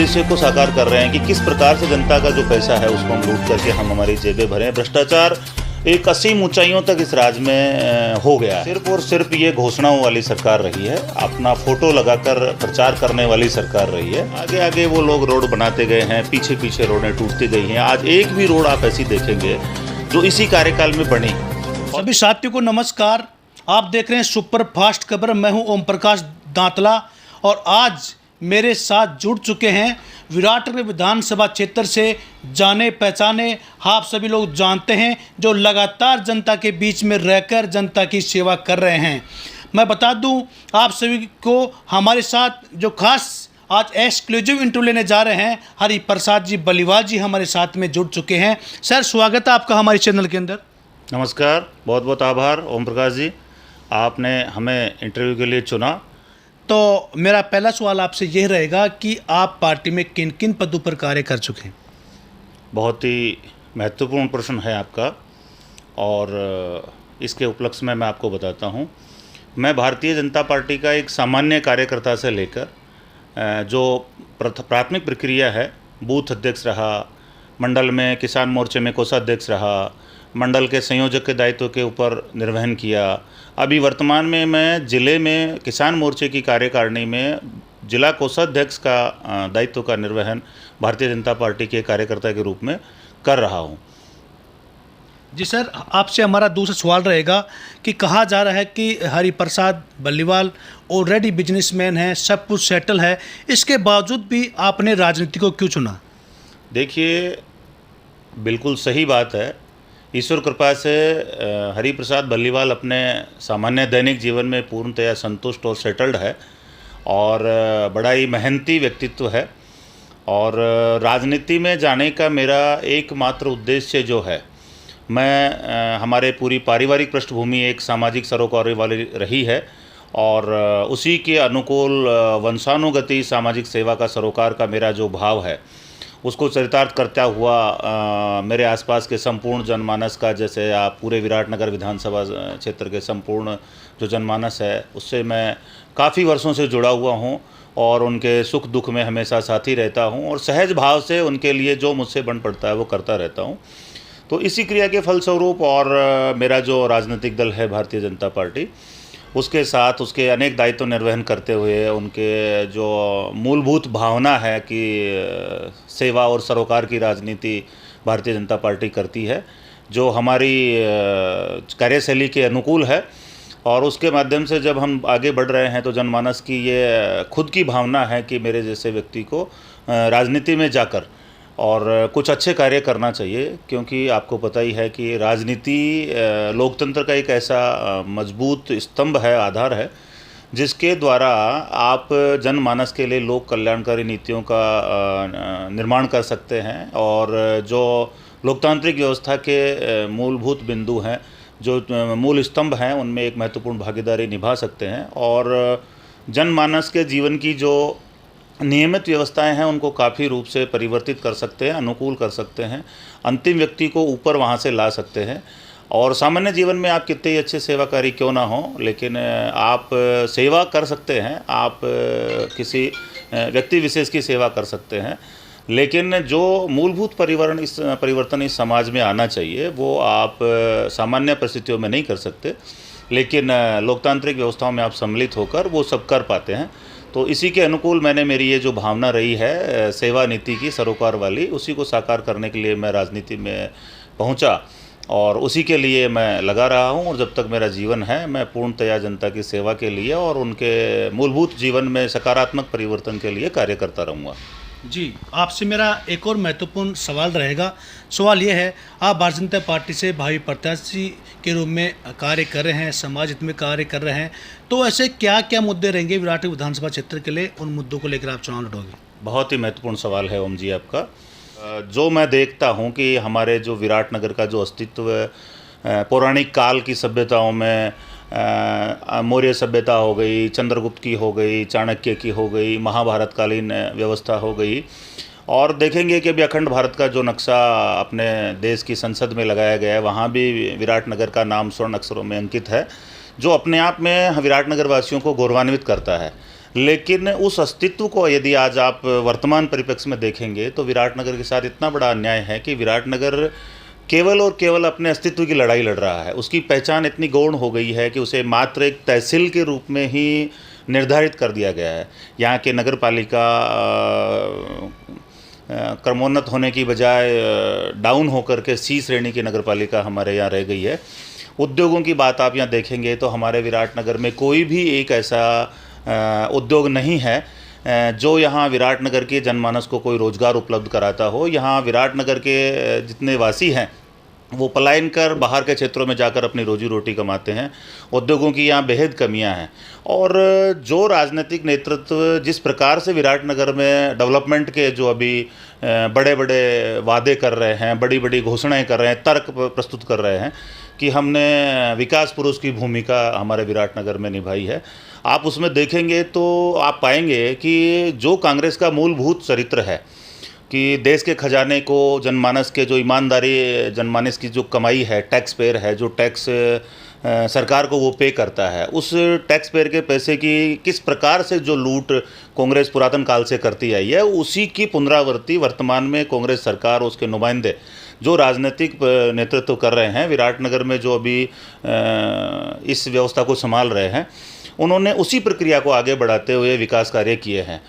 उद्देश्य को साकार कर रहे हैं कि किस प्रकार से जनता का जो पैसा है उसको हम लूट करके हम हमारी जेबें भरें। भ्रष्टाचार एक असीम ऊंचाइयों तक इस राज्य में हो गया है। सिर्फ और सिर्फ ये घोषणाओं वाली सरकार रही है, अपना फोटो लगाकर प्रचार करने वाली सरकार रही है। आगे आगे वो लोग रोड बनाते गए हैं, पीछे पीछे रोडें टूटती गई हैं। आज एक भी रोड आप ऐसी देखेंगे जो इसी कार्यकाल में बनी। सभी साथियों को नमस्कार। आप देख रहे हैं सुपर फास्ट खबर। मैं हूं ओम प्रकाश दांतला और आज मेरे साथ जुड़ चुके हैं विराटनगर विधानसभा क्षेत्र से जाने पहचाने, आप सभी लोग जानते हैं, जो लगातार जनता के बीच में रहकर जनता की सेवा कर रहे हैं। मैं बता दूं आप सभी को, हमारे साथ जो खास आज एक्सक्लूसिव इंटरव्यू लेने जा रहे हैं, हरि प्रसाद जी बलीवाल जी हमारे साथ में जुड़ चुके हैं। सर, स्वागत है आपका हमारे चैनल के अंदर। नमस्कार, बहुत बहुत आभार ओम प्रकाश जी, आपने हमें इंटरव्यू के लिए चुना। तो मेरा पहला सवाल आपसे यह रहेगा कि आप पार्टी में किन किन पदों पर कार्य कर चुके हैं? बहुत ही महत्वपूर्ण प्रश्न है आपका और इसके उपलक्ष्य में मैं आपको बताता हूं। मैं भारतीय जनता पार्टी का एक सामान्य कार्यकर्ता से लेकर जो प्राथमिक प्रक्रिया है, बूथ अध्यक्ष रहा, मंडल में किसान मोर्चे में कोषाध्यक्ष रहा, मंडल के संयोजक के दायित्व के ऊपर निर्वहन किया। अभी वर्तमान में मैं ज़िले में किसान मोर्चे की कार्यकारिणी में जिला कोषाध्यक्ष का दायित्व का निर्वहन भारतीय जनता पार्टी के कार्यकर्ता के रूप में कर रहा हूं। जी सर, आपसे हमारा दूसरा सवाल रहेगा कि कहा जा रहा है कि हरि प्रसाद बलीवाल ऑलरेडी बिजनेसमैन हैं, सब कुछ सेटल है, इसके बावजूद भी आपने राजनीति को क्यों चुना? देखिए, बिल्कुल सही बात है। ईश्वर कृपा से हरि प्रसाद बलीवाल अपने सामान्य दैनिक जीवन में पूर्णतया संतुष्ट और सेटल्ड है और बड़ा ही मेहनती व्यक्तित्व है। और राजनीति में जाने का मेरा एकमात्र उद्देश्य जो है, मैं हमारे पूरी पारिवारिक पृष्ठभूमि एक सामाजिक सरोकारों वाली रही है और उसी के अनुकूल वंशानुगति सामाजिक सेवा का सरोकार का मेरा जो भाव है उसको चरितार्थ करता हुआ मेरे आसपास के संपूर्ण जनमानस का, जैसे आप पूरे विराटनगर विधानसभा क्षेत्र के संपूर्ण जो जनमानस है उससे मैं काफ़ी वर्षों से जुड़ा हुआ हूं और उनके सुख दुख में हमेशा साथी रहता हूं और सहज भाव से उनके लिए जो मुझसे बन पड़ता है वो करता रहता हूं। तो इसी क्रिया के फलस्वरूप और मेरा जो राजनीतिक दल है भारतीय जनता पार्टी, उसके साथ उसके अनेक दायित्व निर्वहन करते हुए उनके जो मूलभूत भावना है कि सेवा और सरोकार की राजनीति भारतीय जनता पार्टी करती है, जो हमारी कार्यशैली के अनुकूल है। और उसके माध्यम से जब हम आगे बढ़ रहे हैं तो जनमानस की ये खुद की भावना है कि मेरे जैसे व्यक्ति को राजनीति में जाकर और कुछ अच्छे कार्य करना चाहिए, क्योंकि आपको पता ही है कि राजनीति लोकतंत्र का एक ऐसा मजबूत स्तंभ है, आधार है, जिसके द्वारा आप जनमानस के लिए लोक कल्याणकारी नीतियों का निर्माण कर सकते हैं और जो लोकतांत्रिक व्यवस्था के मूलभूत बिंदु हैं, जो मूल स्तंभ हैं, उनमें एक महत्वपूर्ण भागीदारी निभा सकते हैं और जनमानस के जीवन की जो नियमित व्यवस्थाएं हैं उनको काफ़ी रूप से परिवर्तित कर सकते हैं, अनुकूल कर सकते हैं, अंतिम व्यक्ति को ऊपर वहां से ला सकते हैं। और सामान्य जीवन में आप कितने ही अच्छे सेवाकारी क्यों ना हो, लेकिन आप सेवा कर सकते हैं, आप किसी व्यक्ति विशेष की सेवा कर सकते हैं, लेकिन जो मूलभूत परिवर्तन इस समाज में आना चाहिए वो आप सामान्य परिस्थितियों में नहीं कर सकते, लेकिन लोकतांत्रिक व्यवस्थाओं में आप सम्मिलित होकर वो सब कर पाते हैं। तो इसी के अनुकूल मैंने मेरी ये जो भावना रही है सेवा नीति की, सरोकार वाली, उसी को साकार करने के लिए मैं राजनीति में पहुंचा और उसी के लिए मैं लगा रहा हूं। और जब तक मेरा जीवन है मैं पूर्णतया जनता की सेवा के लिए और उनके मूलभूत जीवन में सकारात्मक परिवर्तन के लिए कार्य करता रहूँगा। जी, आपसे मेरा एक और महत्वपूर्ण सवाल रहेगा। सवाल ये है, आप भारतीय जनता पार्टी से भावी प्रत्याशी के रूप में कार्य कर रहे हैं, समाज हित में कार्य कर रहे हैं, तो ऐसे क्या क्या मुद्दे रहेंगे विराट विधानसभा क्षेत्र के लिए, उन मुद्दों को लेकर आप चुनाव लड़ोगे? बहुत ही महत्वपूर्ण सवाल है ओम जी आपका। जो मैं देखता हूँ कि हमारे जो विराटनगर का जो अस्तित्व पौराणिक काल की सभ्यताओं में मौर्य सभ्यता हो गई, चंद्रगुप्त की हो गई, चाणक्य की हो गई, महाभारत कालीन व्यवस्था हो गई, और देखेंगे कि अभी अखंड भारत का जो नक्शा अपने देश की संसद में लगाया गया है वहाँ भी विराटनगर का नाम स्वर्ण अक्षरों में अंकित है, जो अपने आप में विराटनगर वासियों को गौरवान्वित करता है। लेकिन उस अस्तित्व को यदि आज आप वर्तमान परिप्रेक्ष्य में देखेंगे तो विराटनगर के साथ इतना बड़ा अन्याय है कि विराटनगर केवल और केवल अपने अस्तित्व की लड़ाई लड़ रहा है। उसकी पहचान इतनी गौण हो गई है कि उसे मात्र एक तहसील के रूप में ही निर्धारित कर दिया गया है। यहाँ के नगर पालिका क्रमोन्नत होने की बजाय डाउन होकर के सी श्रेणी की नगर पालिका हमारे यहाँ रह गई है। उद्योगों की बात आप यहाँ देखेंगे तो हमारे विराटनगर में कोई भी एक ऐसा उद्योग नहीं है जो यहाँ विराटनगर के जनमानस को कोई रोज़गार उपलब्ध कराता हो। यहाँ विराटनगर के जितने वासी हैं वो पलायन कर बाहर के क्षेत्रों में जाकर अपनी रोजी रोटी कमाते हैं। उद्योगों की यहाँ बेहद कमियां हैं और जो राजनीतिक नेतृत्व जिस प्रकार से विराटनगर में डेवलपमेंट के जो अभी बड़े बड़े वादे कर रहे हैं, बड़ी बड़ी घोषणाएं कर रहे हैं, तर्क प्रस्तुत कर रहे हैं कि हमने विकास पुरुष की भूमिका हमारे विराटनगर में निभाई है। आप उसमें देखेंगे तो आप पाएंगे कि जो कांग्रेस का मूलभूत चरित्र है कि देश के खजाने को, जनमानस के जो ईमानदारी, जनमानस की जो कमाई है, टैक्स पेयर है, जो टैक्स सरकार को वो पे करता है, उस टैक्स पेयर के पैसे की किस प्रकार से जो लूट कांग्रेस पुरातन काल से करती आई है, उसी की पुनरावृत्ति वर्तमान में कांग्रेस सरकार और उसके नुमाइंदे जो राजनीतिक नेतृत्व कर रहे हैं, विराटनगर में जो अभी इस व्यवस्था को संभाल रहे हैं, उन्होंने उसी प्रक्रिया को आगे बढ़ाते हुए विकास कार्य किए हैं।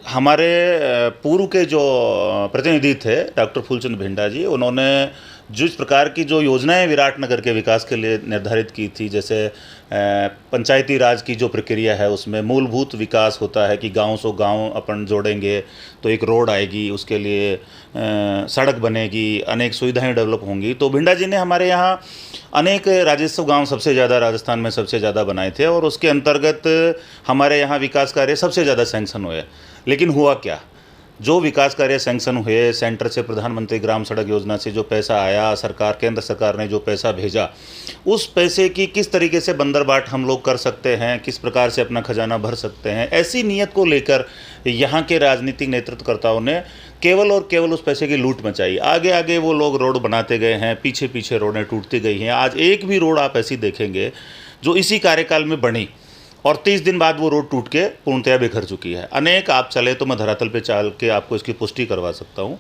हमारे पूर्व के जो प्रतिनिधि थे डॉक्टर फूलचंद भिंडा जी, उन्होंने जिस प्रकार की जो योजनाएं विराटनगर के विकास के लिए निर्धारित की थी, जैसे पंचायती राज की जो प्रक्रिया है उसमें मूलभूत विकास होता है कि गांव से गांव अपन जोड़ेंगे तो एक रोड आएगी, उसके लिए सड़क बनेगी, अनेक सुविधाएं डेवलप होंगी। तो भिंडा जी ने हमारे यहाँ अनेक राजस्व गांव सबसे ज़्यादा राजस्थान में सबसे ज़्यादा बनाए थे और उसके अंतर्गत हमारे यहाँ विकास कार्य सबसे ज़्यादा सैंक्शन हुए। लेकिन हुआ क्या, जो विकास कार्य सैंक्शन हुए, सेंटर से प्रधानमंत्री ग्राम सड़क योजना से जो पैसा आया, सरकार केंद्र सरकार ने जो पैसा भेजा, उस पैसे की किस तरीके से बंदरबाट हम लोग कर सकते हैं, किस प्रकार से अपना खजाना भर सकते हैं, ऐसी नीयत को लेकर यहाँ के राजनीतिक नेतृत्वकर्ताओं ने केवल और केवल उस पैसे की लूट मचाई। आगे आगे वो लोग रोड बनाते गए हैं, पीछे पीछे रोडें टूटती गई हैं। आज एक भी रोड आप ऐसी देखेंगे जो इसी कार्यकाल में बनी और 30 दिन बाद वो रोड टूट के पूर्णतया बिखर चुकी है। अनेक आप चले तो मैं धरातल पे चल के आपको इसकी पुष्टि करवा सकता हूँ।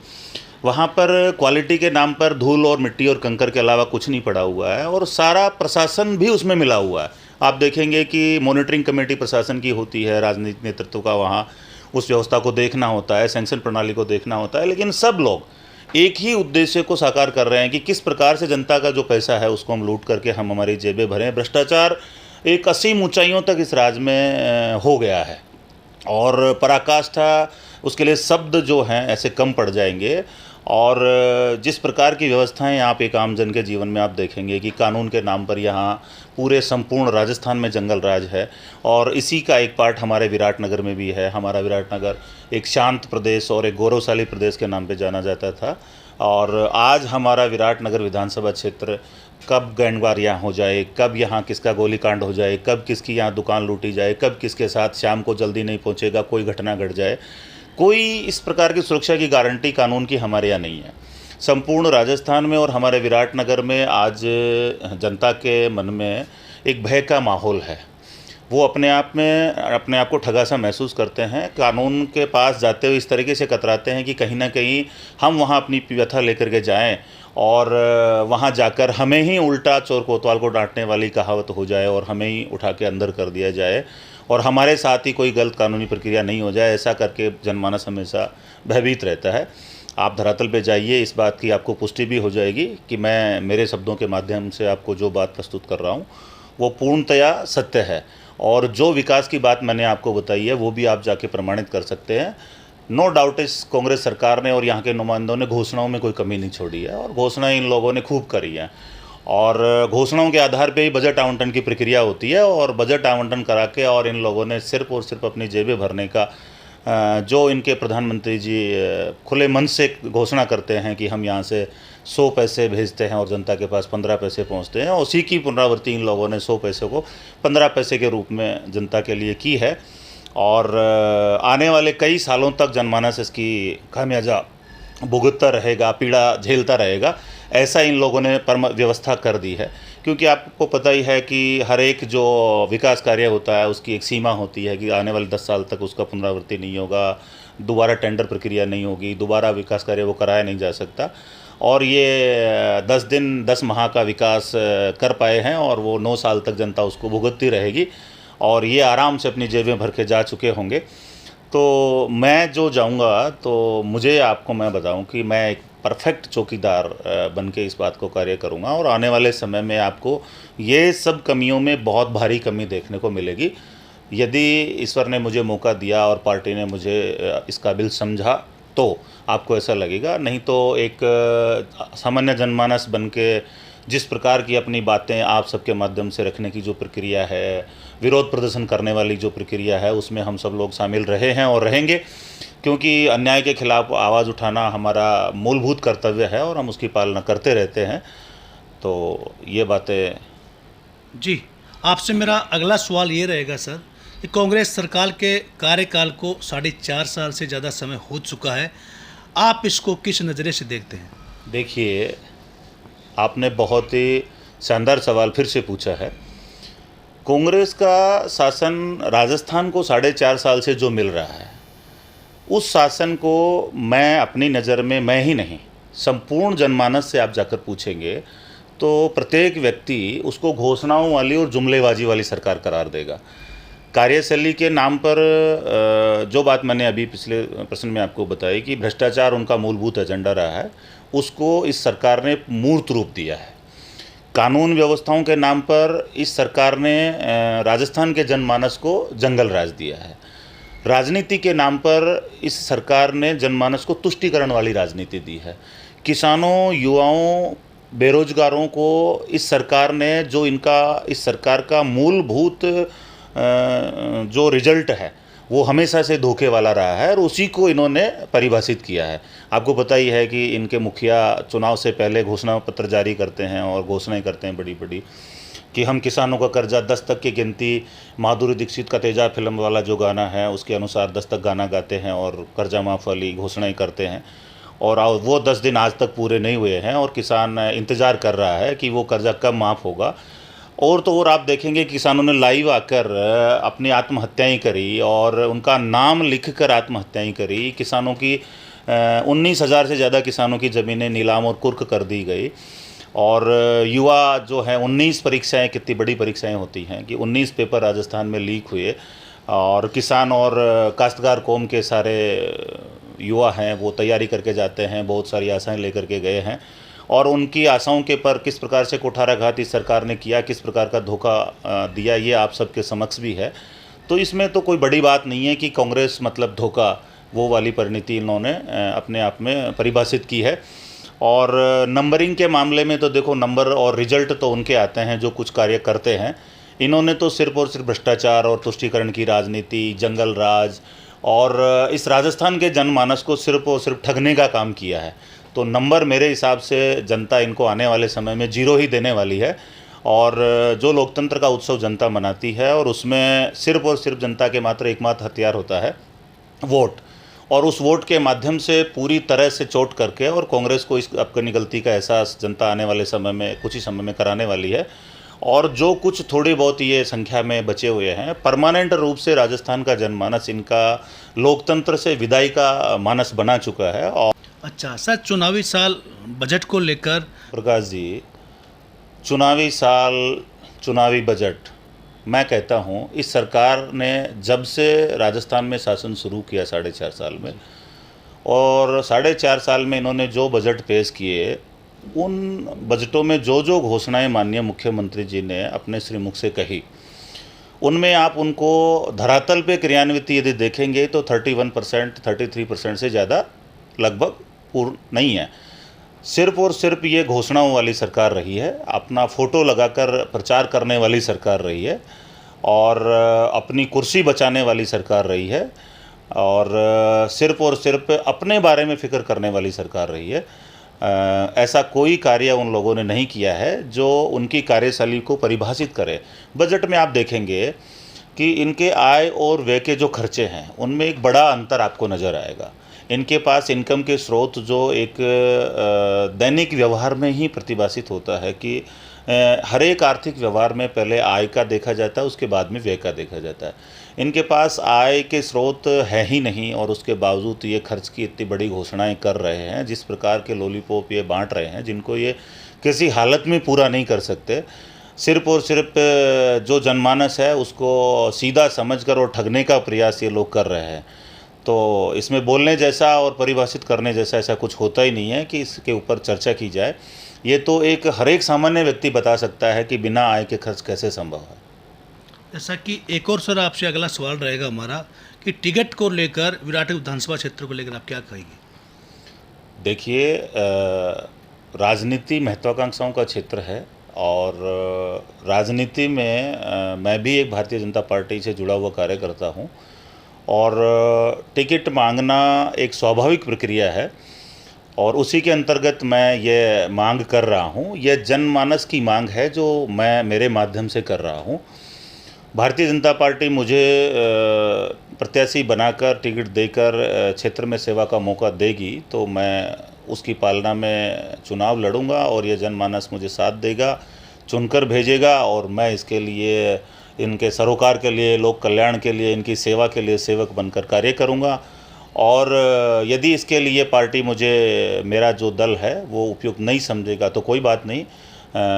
वहाँ पर क्वालिटी के नाम पर धूल और मिट्टी और कंकर के अलावा कुछ नहीं पड़ा हुआ है और सारा प्रशासन भी उसमें मिला हुआ है। आप देखेंगे कि मॉनिटरिंग कमेटी प्रशासन की होती है, राजनीतिक नेतृत्व का वहाँ उस व्यवस्था को देखना होता है, सैंक्शन प्रणाली को देखना होता है, लेकिन सब लोग एक ही उद्देश्य को साकार कर रहे हैं कि किस प्रकार से जनता का जो पैसा है उसको हम लूट करके हम हमारी जेबें भरें। भ्रष्टाचार एक असीम ऊंचाइयों तक इस राज्य में हो गया है और पराकाष्ठा, उसके लिए शब्द जो हैं ऐसे कम पड़ जाएंगे। और जिस प्रकार की व्यवस्थाएं आप एक आम जन के जीवन में आप देखेंगे कि कानून के नाम पर यहाँ पूरे संपूर्ण राजस्थान में जंगल राज है और इसी का एक पार्ट हमारे विराटनगर में भी है। हमारा विराटनगर एक शांत प्रदेश और एक गौरवशाली प्रदेश के नाम पे जाना जाता था और आज हमारा विराटनगर विधानसभा क्षेत्र कब गैंडवारियाँ हो जाए, कब यहाँ किसका गोलीकांड हो जाए, कब किसकी यहाँ दुकान लूटी जाए, कब किसके साथ शाम को जल्दी नहीं पहुँचेगा, कोई घटना घट जाए, कोई इस प्रकार की सुरक्षा की गारंटी कानून की हमारे यहाँ नहीं है। संपूर्ण राजस्थान में और हमारे विराटनगर में आज जनता के मन में एक भय का माहौल है। वो अपने आप को ठगा सा महसूस करते हैं। कानून के पास जाते हुए इस तरीके से कतराते हैं कि कहीं ना कहीं हम वहाँ अपनी व्यथा लेकर के जाएं और वहाँ जाकर हमें ही उल्टा चोर कोतवाल को डांटने वाली कहावत हो जाए और हमें ही उठा के अंदर कर दिया जाए और हमारे साथ ही कोई गलत कानूनी प्रक्रिया नहीं हो जाए। ऐसा करके जनमानस हमेशा भयभीत रहता है। आप धरातल पे जाइए, इस बात की आपको पुष्टि भी हो जाएगी कि मैं मेरे शब्दों के माध्यम से आपको जो बात प्रस्तुत कर रहा हूँ वो पूर्णतया सत्य है और जो विकास की बात मैंने आपको बताई है वो भी आप जाके प्रमाणित कर सकते हैं। नो डाउट इस कांग्रेस सरकार ने और यहाँ के नुमाइंदों ने घोषणाओं में कोई कमी नहीं छोड़ी है और घोषणाएं इन लोगों ने खूब करी हैं और घोषणाओं के आधार पे ही बजट आवंटन की प्रक्रिया होती है और बजट आवंटन करा के और इन लोगों ने सिर्फ और सिर्फ अपनी जेबें भरने का जो इनके प्रधानमंत्री जी खुले मन से घोषणा करते हैं कि हम यहाँ से 100 पैसे भेजते हैं और जनता के पास 15 पैसे पहुँचते हैं, उसी की पुनरावृत्ति इन लोगों ने 100 पैसे को 15 पैसे के रूप में जनता के लिए की है और आने वाले कई सालों तक जनमानस इसकी खामियाजा भुगतता रहेगा, पीड़ा झेलता रहेगा। ऐसा इन लोगों ने व्यवस्था कर दी है। क्योंकि आपको पता ही है कि हर एक जो विकास कार्य होता है उसकी एक सीमा होती है कि आने वाले 10 साल तक उसका पुनरावृत्ति नहीं होगा, दोबारा टेंडर प्रक्रिया नहीं होगी, दोबारा विकास कार्य वो कराया नहीं जा सकता। और ये 10 दिन 10 माह का विकास कर पाए हैं और वो 9 साल तक जनता उसको भुगतती रहेगी और ये आराम से अपनी जेबें भर के जा चुके होंगे। तो मैं जो जाऊंगा तो मुझे आपको मैं बताऊं कि मैं एक परफेक्ट चौकीदार बन के इस बात को कार्य करूंगा और आने वाले समय में आपको ये सब कमियों में बहुत भारी कमी देखने को मिलेगी। यदि ईश्वर ने मुझे मौका दिया और पार्टी ने मुझे इस काबिल समझा तो आपको ऐसा लगेगा, नहीं तो एक सामान्य जनमानस बन के जिस प्रकार की अपनी बातें आप सबके माध्यम से रखने की जो प्रक्रिया है, विरोध प्रदर्शन करने वाली जो प्रक्रिया है, उसमें हम सब लोग शामिल रहे हैं और रहेंगे, क्योंकि अन्याय के खिलाफ आवाज़ उठाना हमारा मूलभूत कर्तव्य है और हम उसकी पालना करते रहते हैं। तो ये बातें। जी, आपसे मेरा अगला सवाल ये रहेगा सर कि कांग्रेस सरकार के कार्यकाल को 4.5 साल से ज़्यादा समय हो चुका है, आप इसको किस नज़रिए से देखते हैं? देखिए, आपने बहुत ही शानदार सवाल फिर से पूछा है। कांग्रेस का शासन राजस्थान को 4.5 साल से जो मिल रहा है, उस शासन को मैं अपनी नज़र में, मैं ही नहीं, संपूर्ण जनमानस से आप जाकर पूछेंगे तो प्रत्येक व्यक्ति उसको घोषणाओं वाली और जुमलेबाजी वाली सरकार करार देगा। कार्यशैली के नाम पर जो बात मैंने अभी पिछले प्रश्न में आपको बताई कि भ्रष्टाचार उनका मूलभूत एजेंडा रहा है, उसको इस सरकार ने मूर्त रूप दिया है। कानून व्यवस्थाओं के नाम पर इस सरकार ने राजस्थान के जनमानस को जंगल राज दिया है। राजनीति के नाम पर इस सरकार ने जनमानस को तुष्टीकरण वाली राजनीति दी है। किसानों, युवाओं, बेरोजगारों को इस सरकार ने, जो इनका इस सरकार का मूलभूत जो रिजल्ट है वो हमेशा से धोखे वाला रहा है और उसी को इन्होंने परिभाषित किया है। आपको पता ही है कि इनके मुखिया चुनाव से पहले घोषणा पत्र जारी करते हैं और घोषणाएं करते हैं बड़ी बड़ी कि हम किसानों का कर्जा 10 तक की गिनती, माधुरी दीक्षित का तेजाब फिल्म वाला जो गाना है उसके अनुसार 10 तक गाना गाते हैं और कर्जा माफ़ वाली घोषणाएँ करते हैं। और वो 10 दिन आज तक पूरे नहीं हुए हैं और किसान इंतज़ार कर रहा है कि वो कर्जा कब माफ़ होगा। और तो और आप देखेंगे किसानों ने लाइव आकर अपनी आत्महत्याएं करी और उनका नाम लिखकर आत्महत्याएं करी। किसानों की 19,000 से ज़्यादा किसानों की ज़मीनें नीलाम और कुर्क कर दी गई। और युवा जो है 19 परीक्षाएं, कितनी बड़ी परीक्षाएं होती हैं कि 19 पेपर राजस्थान में लीक हुए और किसान और काश्तकार कौम के सारे युवा हैं वो तैयारी करके जाते हैं, बहुत सारी आशाएं लेकर के गए हैं और उनकी आशाओं के पर किस प्रकार से कुठाराघात इस सरकार ने किया, किस प्रकार का धोखा दिया, ये आप सबके समक्ष भी है। तो इसमें तो कोई बड़ी बात नहीं है कि कांग्रेस मतलब धोखा, वो वाली परिणति इन्होंने अपने आप में परिभाषित की है। और नंबरिंग के मामले में तो देखो, नंबर और रिजल्ट तो उनके आते हैं जो कुछ कार्य करते हैं। इन्होंने तो सिर्फ और सिर्फ भ्रष्टाचार और तुष्टीकरण की राजनीति, जंगल राज और इस राजस्थान के जनमानस को सिर्फ और सिर्फ ठगने का काम किया है। तो नंबर मेरे हिसाब से जनता इनको आने वाले समय में 0 ही देने वाली है। और जो लोकतंत्र का उत्सव जनता मनाती है और उसमें सिर्फ और सिर्फ जनता के एकमात्र हथियार होता है वोट, और उस वोट के माध्यम से पूरी तरह से चोट करके और कांग्रेस को इस अपनी गलती का एहसास जनता आने वाले समय में, कुछ ही समय में कराने वाली है। और जो कुछ थोड़ी बहुत ये संख्या में बचे हुए हैं, परमानेंट रूप से राजस्थान का जनमानस इनका लोकतंत्र से विदाई का मानस बना चुका है। और अच्छा सर, चुनावी साल बजट को लेकर। प्रकाश जी, चुनावी साल, चुनावी बजट, मैं कहता हूँ इस सरकार ने जब से राजस्थान में शासन शुरू किया 4.5 साल में, और 4.5 साल में इन्होंने जो बजट पेश किए, उन बजटों में जो जो घोषणाएं माननीय मुख्यमंत्री जी ने अपने श्रीमुख से कही, उनमें आप उनको धरातल पे क्रियान्वित यदि देखेंगे तो 31%, 33% से ज़्यादा लगभग पूर्ण नहीं है। सिर्फ और सिर्फ ये घोषणाओं वाली सरकार रही है, अपना फ़ोटो लगाकर प्रचार करने वाली सरकार रही है और अपनी कुर्सी बचाने वाली सरकार रही है और सिर्फ और सिर्फ अपने बारे में फ़िक्र करने वाली सरकार रही है। ऐसा कोई कार्य उन लोगों ने नहीं किया है जो उनकी कार्यशैली को परिभाषित करे। बजट में आप देखेंगे कि इनके आय और व्यय के जो खर्चे हैं उनमें एक बड़ा अंतर आपको नज़र आएगा। इनके पास इनकम के स्रोत जो एक दैनिक व्यवहार में ही प्रतिभाषित होता है कि हर एक आर्थिक व्यवहार में पहले आय का देखा जाता है, उसके बाद में व्यय का देखा जाता है। इनके पास आय के स्रोत है ही नहीं और उसके बावजूद ये खर्च की इतनी बड़ी घोषणाएं कर रहे हैं, जिस प्रकार के लॉलीपॉप ये बांट रहे हैं, जिनको ये किसी हालत में पूरा नहीं कर सकते। सिर्फ और सिर्फ जो जनमानस है उसको सीधा समझकर और ठगने का प्रयास ये लोग कर रहे हैं। तो इसमें बोलने जैसा और परिभाषित करने जैसा ऐसा कुछ होता ही नहीं है कि इसके ऊपर चर्चा की जाए। ये तो एक हर एक सामान्य व्यक्ति बता सकता है कि बिना आय के खर्च कैसे संभव है। जैसा कि एक और सर आपसे अगला सवाल रहेगा हमारा कि टिकट को लेकर विराट विधानसभा क्षेत्र को लेकर आप क्या कहेंगे? देखिए, राजनीति महत्वाकांक्षाओं का क्षेत्र है और राजनीति में मैं भी एक भारतीय जनता पार्टी से जुड़ा हुआ कार्यकर्ता हूँ और टिकट मांगना एक स्वाभाविक प्रक्रिया है और उसी के अंतर्गत मैं ये मांग कर रहा हूँ। यह जनमानस की मांग है जो मैं मेरे माध्यम से कर रहा हूँ। भारतीय जनता पार्टी मुझे प्रत्याशी बनाकर टिकट देकर क्षेत्र में सेवा का मौका देगी तो मैं उसकी पालना में चुनाव लड़ूंगा और ये जनमानस मुझे साथ देगा, चुनकर भेजेगा और मैं इसके लिए, इनके सरोकार के लिए, लोक कल्याण के लिए, इनकी सेवा के लिए सेवक बनकर कार्य करूंगा। और यदि इसके लिए पार्टी मुझे, मेरा जो दल है वो उपयुक्त नहीं समझेगा तो कोई बात नहीं,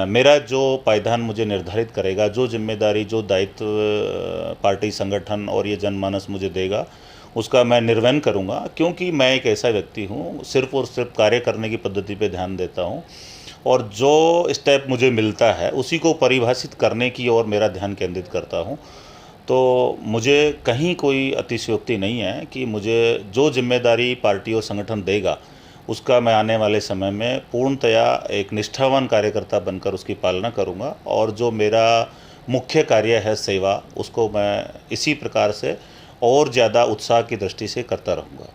मेरा जो पायदान मुझे निर्धारित करेगा, जो जिम्मेदारी, जो दायित्व पार्टी संगठन और ये जनमानस मुझे देगा उसका मैं निर्वहन करूंगा, क्योंकि मैं एक ऐसा व्यक्ति हूं सिर्फ और सिर्फ कार्य करने की पद्धति पे ध्यान देता हूं और जो स्टेप मुझे मिलता है उसी को परिभाषित करने की ओर मेरा ध्यान केंद्रित करता हूं। तो मुझे कहीं कोई अतिशयोक्ति नहीं है कि मुझे जो जिम्मेदारी पार्टी और संगठन देगा उसका मैं आने वाले समय में पूर्णतया एक निष्ठावान कार्यकर्ता बनकर उसकी पालना करूंगा और जो मेरा मुख्य कार्य है सेवा, उसको मैं इसी प्रकार से और ज़्यादा उत्साह की दृष्टि से करता रहूँगा।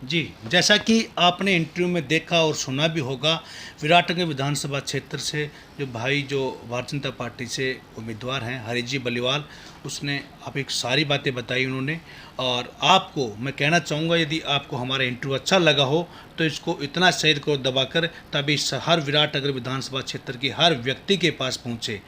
जी, जैसा कि आपने इंटरव्यू में देखा और सुना भी होगा, विराटनगर विधानसभा क्षेत्र से जो भाई जो भारतीय जनता पार्टी से उम्मीदवार हैं हरीजी बल्लीवाल, उसने आप एक सारी बातें बताई उन्होंने। और आपको मैं कहना चाहूँगा, यदि आपको हमारा इंटरव्यू अच्छा लगा हो तो इसको इतना शेयर करो दबाकर, तभी हर विराटनगर विधानसभा क्षेत्र की हर व्यक्ति के पास पहुँचे।